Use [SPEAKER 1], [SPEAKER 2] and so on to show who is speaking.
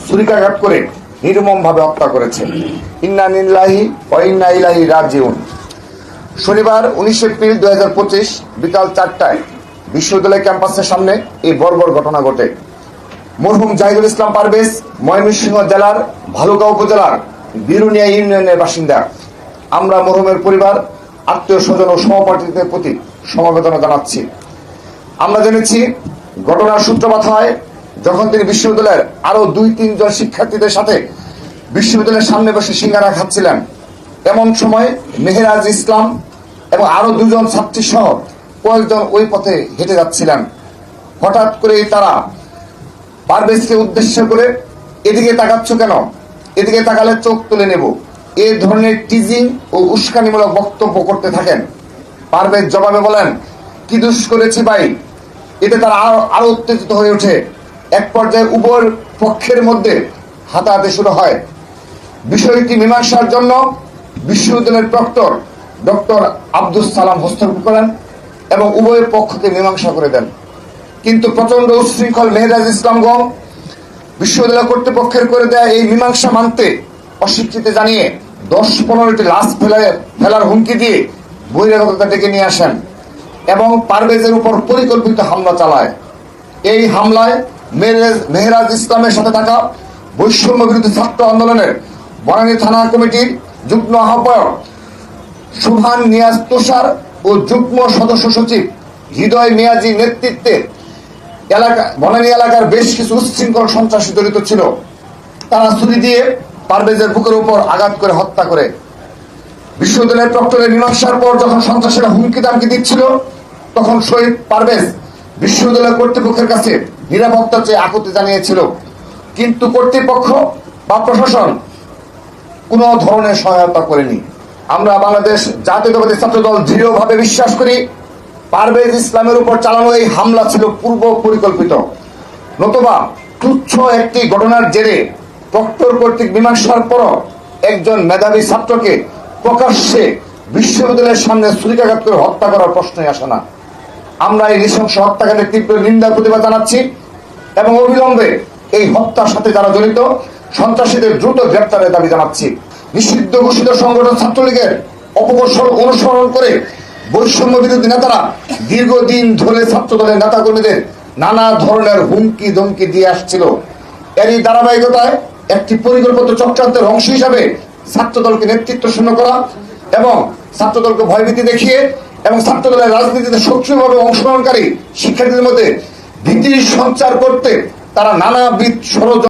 [SPEAKER 1] ছুরিকাঘাত করে নির্মমভাবে হত্যা করেছে। ইন্না লিল্লাহি ওয়া ইন্না ইলাইহি রাজিউন। শনিবার 19 এপ্রিল 2025 বিকাল 4টায় বিশ্ববিদ্যালয় ক্যাম্পাসের সামনে এই বর্বর ঘটনা ঘটে। মরহুম জাহিদুল ইসলাম পারভেজ ময়মনসিংহ জেলার ভালুকা উপজেলার বিরুনিয়া ইউনিয়নের বাসিন্দা। আমরা মরহুমের পরিবার, আত্মীয় স্বজন ও সহপাঠীদের প্রতি সমবেদনা জানাচ্ছি। আমরা জেনেছি ঘটনার সূত্রপাত হয় যখন তিনি বিশ্ববিদ্যালয়ের আরো 2-3 জন শিক্ষার্থীদের সাথে বিশ্ববিদ্যালয়ের সামনে বসে সিঙ্গারা খাচ্ছিলেন। এমন সময় মেহেরাজ ইসলাম এবং আরো 2 জন ছাত্রী সহ কয়েকজন ওই পথে হেঁটে যাচ্ছিলেন। হঠাৎ করে তারা পারভেজকে উদ্দেশ্য করে, এদিকে তাকাচ্ছ কেন, এদিকে তাকালে চোখ তুলে নেব, এই ধরনের টিজিং ও উস্কানিমূলক বক্তব্য করতে থাকেন। পারভেজ জবাবে বলেন, কি দোষ করেছি ভাই। এতে তারা আরো উত্তেজিত হয়ে ওঠে। এক পর্যায়ে উভয় পক্ষের মধ্যে হাতাহাতি শুরু হয়। বিষয়টি মীমাংসার জন্য বিশ্ববিদ্যালয়ের প্রক্টর ডক্টর আব্দুস সালাম হস্তক্ষেপ করেন এবং উভয় পক্ষকে মীমাংসা করে দেন। কিন্তু প্রচন্ড উচ্ছৃঙ্খল মেহেরাজ ইসলামগণ বিশ্ববিদ্যালয় কর্তৃপক্ষের করে দেয়া এই মীমাংসা মানতে অস্বীকৃতি জানিয়ে 10-15টি লাশ ফেলার হুমকি দিয়ে বহিরাগতদের ডেকে নিয়ে আসেন এবং পারভেজের উপর পরিকল্পিত হামলা চালায়। এই হামলায় মেহেরাজ ইসলামের সাথে থাকা বৈষম্য বিরোধী ছাত্র আন্দোলনের বনানী থানা কমিটির যুগ্ম আহ্বায়ক সুবহান নিয়াজ তুষার ও যুগ্ম সদস্য সচিব হৃদয় মিয়াজি নেতৃত্বে বনানী এলাকার বেশ কিছু উচ্ছৃঙ্খল সন্ত্রাসী জড়িত ছিল। তারা ছুরি দিয়ে পারভেজের বুকের উপর আঘাত করে হত্যা করে। বিশ্ববিদ্যালয়ের প্রক্টরের মীমাংসার পর যখন সন্ত্রাসীরা হুমকি দামকি দিচ্ছিল, তখন শহীদ পারভেজ বিশ্ববিদ্যালয় কর্তৃপক্ষের কাছে নিরাপত্তা চেয়ে আকুতি জানিয়েছিল। কিন্তু কর্তৃপক্ষ বা প্রশাসন কোনো ধরনের সহায়তা করেনি। আমরা বাংলাদেশ জাতীয়তাবাদী ছাত্রদল দৃঢ়ভাবে বিশ্বাস করি, পারভেজ ইসলামের উপর চালানো এই হামলা ছিল পূর্ব পরিকল্পিত, নতুবা তুচ্ছ একটি ঘটনার জেরে প্রক্টর কর্তৃক মীমাংসার পর একজন মেধাবী ছাত্রকে প্রকাশ্যে বিশ্ববিদ্যালয়ের সামনে ছুরিকাঘাত করে হত্যা করার প্রশ্নই আসে না। আমরা এই নৃশংস হত্যাকাণ্ডের তীব্র নিন্দার প্রতিবাদ জানাচ্ছি এবং অবিলম্বে এই হত্যার সাথে যারা জড়িত সন্ত্রাসীদের দ্রুত গ্রেপ্তারের দাবি জানাচ্ছি। নিষিদ্ধ ঘোষিত সংগঠন ছাত্রলীগের অপকৌশল অনুসরণ করে বৈষম্য বিরোধী নেতারা দীর্ঘদিন ধরে ছাত্রদলের নেতাকর্মীদের নানা ধরনের হুমকি ধমকি দিয়ে আসছিল। এরই ধারাবাহিকতায় একটি পরিকল্পিত চক্রান্তের অংশ হিসাবে ছাত্রদলকে নেতৃত্ব শূন্য করা এবং ছাত্রদলকে ভয়ভীতি দেখিয়ে এবং ছাত্রদলের রাজনীতিতে সক্রিয়ভাবে অংশগ্রহণকারী শিক্ষার্থীদের মধ্যে ভীতির সঞ্চার করতে তারা নানাবিধ ষড়যন্ত্র